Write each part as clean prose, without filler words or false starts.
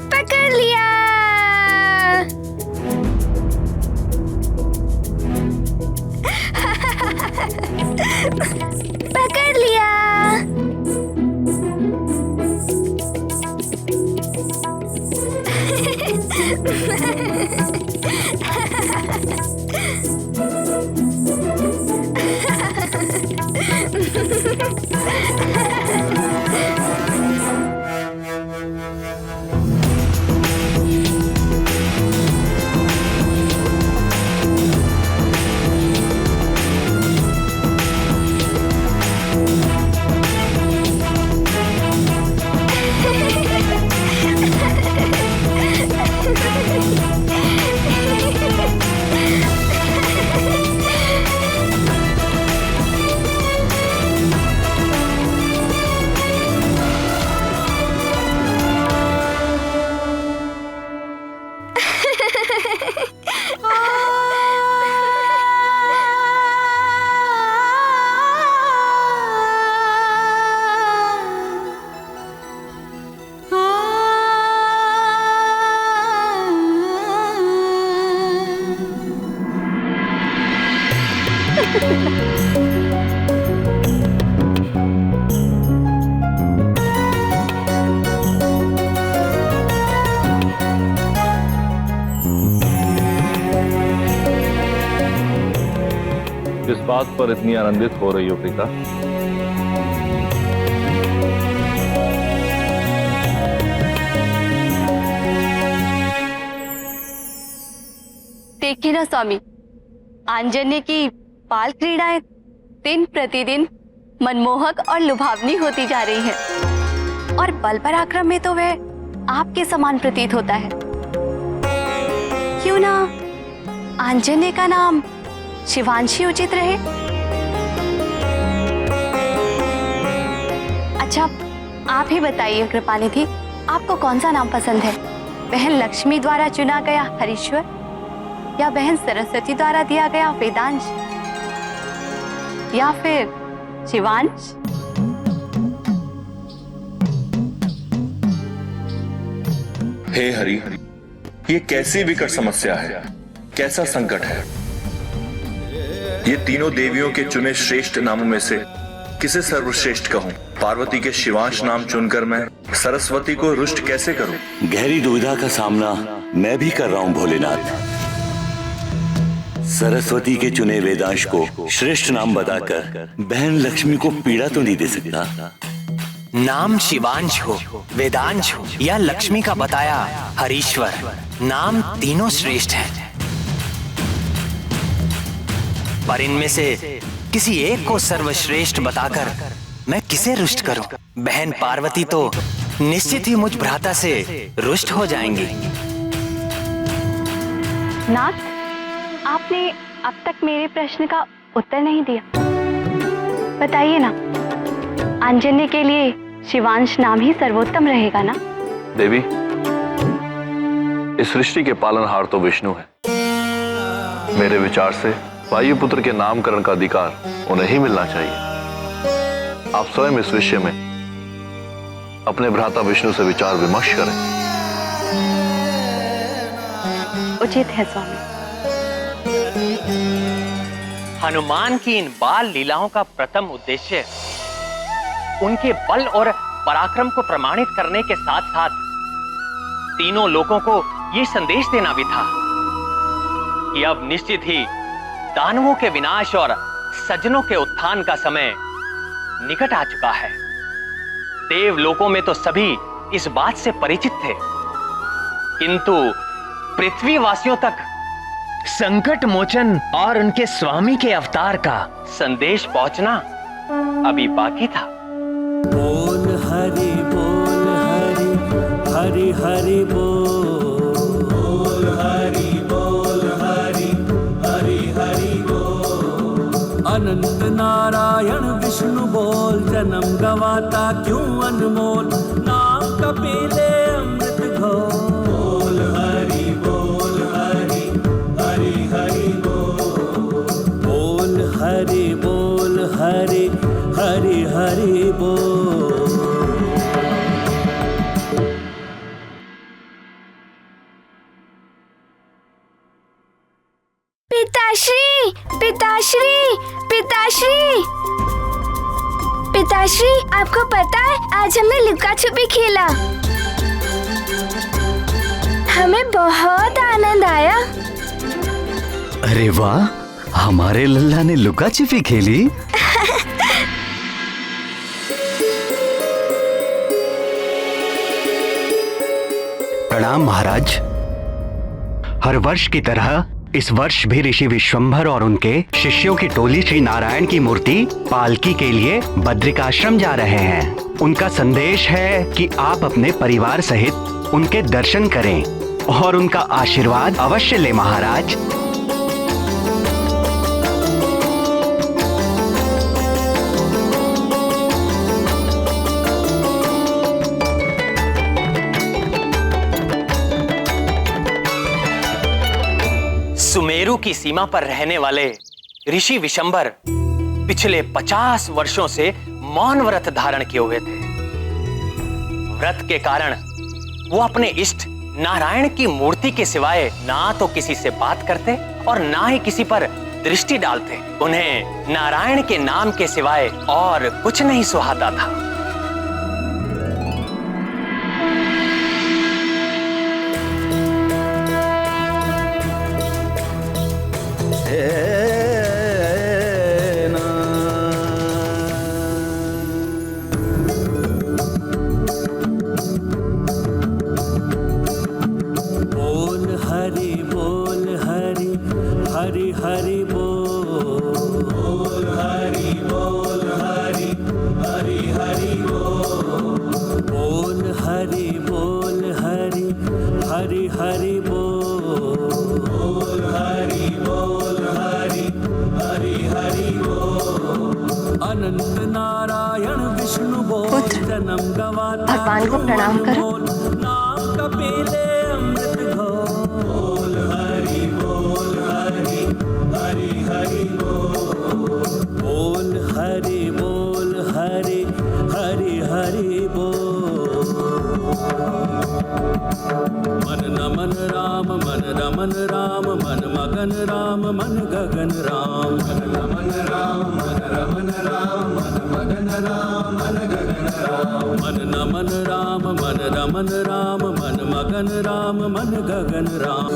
पकड़ लिया। पकड़ लिया। किस बात पर इतनी आनंदित हो रही हो प्रीता? देखिए ना स्वामी, आंजन्य की बाल क्रीड़ाएं दिन प्रतिदिन मनमोहक और लुभावनी होती जा रही है और बल पराक्रम में तो वह आपके समान प्रतीत होता है। क्यों ना आंजन्य का नाम शिवांशी उचित रहे। अच्छा, आप ही बताइए कृपानिधि, आपको कौन सा नाम पसंद है? बहन लक्ष्मी द्वारा चुना गया हरीश्वर या बहन सरस्वती द्वारा दिया गया वेदांश या फिर शिवांश? हे हरि, ये कैसी विकट समस्या है, कैसा संकट है। ये तीनों देवियों के चुने श्रेष्ठ नामों में से किसे सर्वश्रेष्ठ कहूं? पार्वती के शिवांश नाम चुनकर मैं सरस्वती को रुष्ट कैसे करूं? गहरी दुविधा का सामना मैं भी कर रहा हूं भोलेनाथ। सरस्वती के चुने वेदांश को श्रेष्ठ नाम बताकर बहन लक्ष्मी को पीड़ा तो नहीं दे सकता। नाम शिवांश हो, वेदांश हो या लक्ष्मी का बताया हरीश्वर, नाम तीनों श्रेष्ठ हैं। पर इनमें से किसी एक को सर्वश्रेष्ठ बताकर मैं किसे रुष्ट करूं? बहन पार्वती तो निश्चित ही मुझ भ्राता से रुष्ट हो जाएंगी। नाथ, आपने अब तक मेरे प्रश्न का उत्तर नहीं दिया। बताइए ना, आंजन्य के लिए शिवांश नाम ही सर्वोत्तम रहेगा ना? देवी, इस सृष्टि के पालनहार तो विष्णु है। मेरे विचार से वायुपुत्र के नामकरण का अधिकार उन्हें ही मिलना चाहिए। आप स्वयं इस विषय में अपने भ्राता विष्णु से विचार विमर्श करें। उचित है स्वामी। हनुमान की इन बाल लीलाओं का प्रथम उद्देश्य उनके बल और पराक्रम को प्रमाणित करने के साथ साथ तीनों लोगों को यह संदेश देना भी था कि अब निश्चित ही दानवों के विनाश और सज्जनों के उत्थान का समय निकट आ चुका है। देवलोकों में तो सभी इस बात से परिचित थे, किंतु पृथ्वीवासियों तक संकट मोचन और उनके स्वामी के अवतार का संदेश पहुंचना अभी बाकी था। बोल हरि हरि हरि बोल हरि हरि हरि बोल। अनंत नारायण विष्णु बोल, जन्म गवाता क्यों अनमोल, नाम कपिले अमृत घोल। हरि हरि बोल हरि हरि बोल। पिताश्री पिताश्री पिताश्री पिताश्री, आपको पता है आज हमने लुका छुपी खेला, हमें बहुत आनंद आया। अरे वाह, हमारे लल्ला ने लुका छिपी खेली। प्रणाम महाराज। हर वर्ष की तरह इस वर्ष भी ऋषि विश्वंभर और उनके शिष्यों की टोली श्री नारायण की मूर्ति पालकी के लिए बद्रिकाश्रम जा रहे हैं। उनका संदेश है कि आप अपने परिवार सहित उनके दर्शन करें और उनका आशीर्वाद अवश्य लें महाराज। सुमेरु की सीमा पर रहने वाले ऋषि विशंबर पिछले 50 वर्षों से मौन व्रत धारण किए हुए थे। व्रत के कारण वो अपने इष्ट नारायण की मूर्ति के सिवाय ना तो किसी से बात करते और ना ही किसी पर दृष्टि डालते। उन्हें नारायण के नाम के सिवाय और कुछ नहीं सुहाता था। हरि बोल हरि हरि बोल हरि हरि बोल हरि हरि बोल। अनंत नारायण विष्णु बोल, जन्म गवाता भगवान को प्रणाम करो। नाम कपिले अमृत घोल। हरि हरि बोल हरि हरि बोल। मन नमन राम मन रमन राम, मन मगन राम मन गगन राम। मन नमन राम मन रमन राम, मन मगन राम मन गगन राम। मन नमन राम मन रमन राम, मन मगन राम मन गगन राम।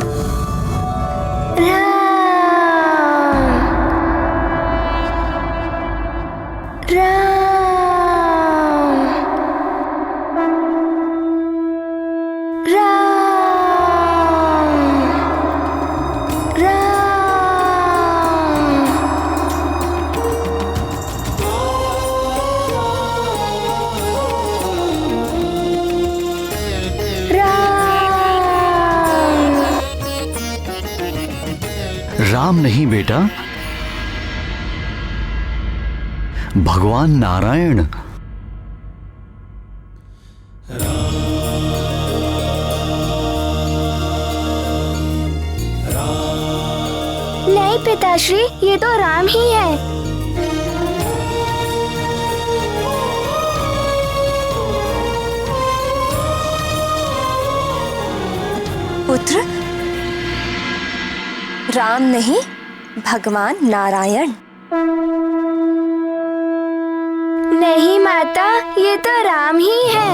राम नहीं बेटा, भगवान नारायण। नहीं पिताश्री, ये तो राम ही है। पुत्र, राम नहीं, भगवान नारायण। नहीं माता, ये तो राम ही है।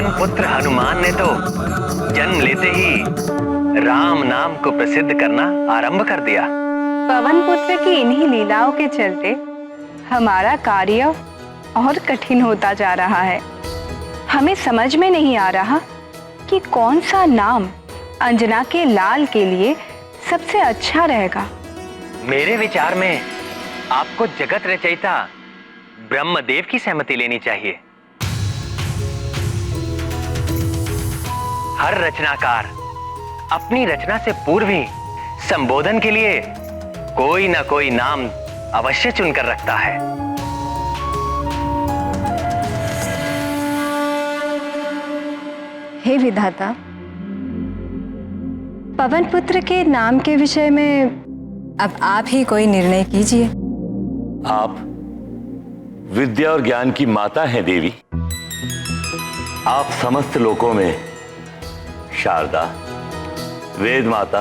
पवन पुत्र हनुमान ने तो जन्म लेते ही राम नाम को प्रसिद्ध करना आरंभ कर दिया। पवन पुत्र की इन्हीं लीलाओं के चलते हमारा कार्य और कठिन होता जा रहा है। हमें समझ में नहीं आ रहा कि कौन सा नाम अंजना के लाल के लिए सबसे अच्छा रहेगा। मेरे विचार में आपको जगत रचयिता ब्रह्मदेव की सहमति लेनी चाहिए। हर रचनाकार अपनी रचना से पूर्व ही संबोधन के लिए कोई ना कोई नाम अवश्य चुनकर रखता है। हे विधाता, पवन पुत्र के नाम के विषय में अब आप ही कोई निर्णय कीजिए। आप विद्या और ज्ञान की माता हैं देवी। आप समस्त लोकों में शारदा, वेद माता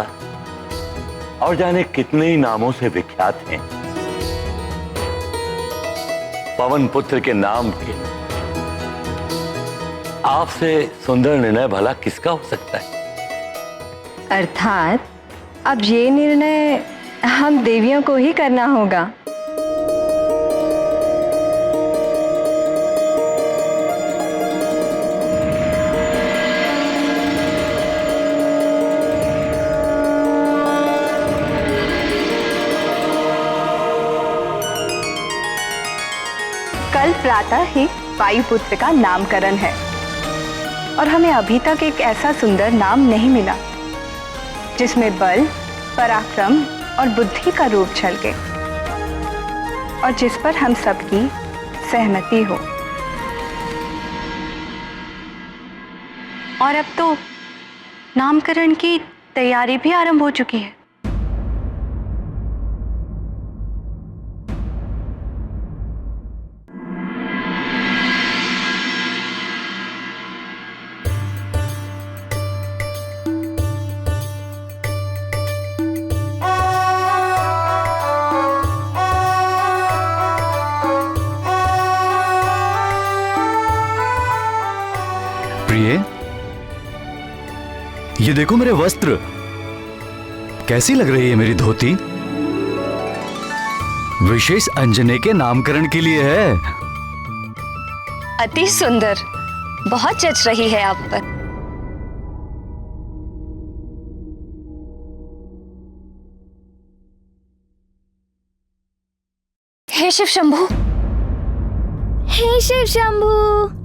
और जाने कितने ही नामों से विख्यात हैं। पवन पुत्र के नाम के आपसे सुंदर निर्णय भला किसका हो सकता है? अर्थात अब ये निर्णय हम देवियों को ही करना होगा। कल प्रातः ही वायुपुत्र का नामकरण है और हमें अभी तक एक ऐसा सुंदर नाम नहीं मिला जिसमें बल, पराक्रम और बुद्धि का रूप झलके और जिस पर हम सबकी सहमति हो। और अब तो नामकरण की तैयारी भी आरंभ हो चुकी है। प्रिय, ये देखो मेरे वस्त्र, कैसी लग रही है मेरी धोती? विशेष अंजने के नामकरण के लिए है। अति सुंदर, बहुत जच रही है आप पर। हे शिव शंभू, हे शिव शंभू,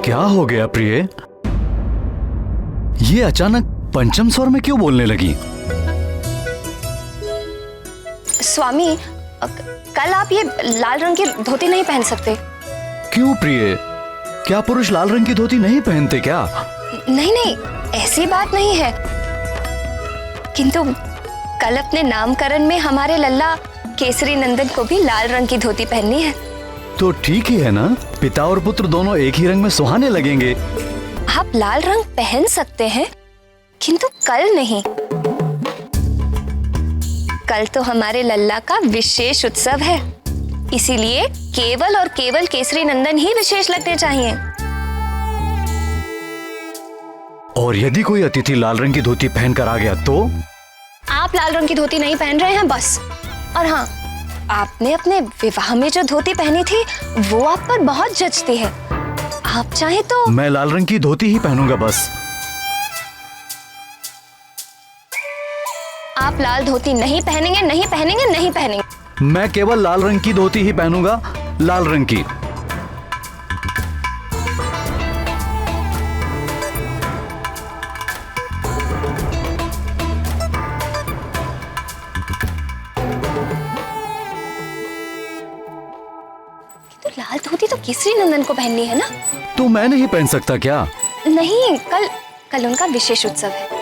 क्या हो गया प्रिय? ये अचानक पंचम स्वर में क्यों बोलने लगी? स्वामी, कल आप ये लाल रंग की धोती नहीं पहन सकते। क्यों प्रिय? क्या पुरुष लाल रंग की धोती नहीं पहनते क्या? नहीं नहीं, ऐसी बात नहीं है, किंतु कल अपने नामकरण में हमारे लल्ला केसरी नंदन को भी लाल रंग की धोती पहननी है। तो ठीक ही है ना, पिता और पुत्र दोनों एक ही रंग में सुहाने लगेंगे। आप लाल रंग पहन सकते हैं, किंतु कल नहीं। कल तो हमारे लल्ला का विशेष उत्सव है, इसीलिए केवल और केवल केसरी नंदन ही विशेष लगने चाहिए। और यदि कोई अतिथि लाल रंग की धोती पहनकर आ गया तो? आप लाल रंग की धोती नहीं पहन रहे हैं बस। और हाँ, आपने अपने विवाह में जो धोती पहनी थी वो आप पर बहुत जचती है। आप चाहे तो। मैं लाल रंग की धोती ही पहनूंगा बस। आप लाल धोती नहीं पहनेंगे, नहीं पहनेंगे, नहीं पहनेंगे। मैं केवल लाल रंग की धोती ही पहनूंगा, लाल रंग की। तो लाल धोती तो केसरी नंदन को पहननी है ना? तो मैं नहीं पहन सकता क्या? नहीं, कल उनका विशेष उत्सव है।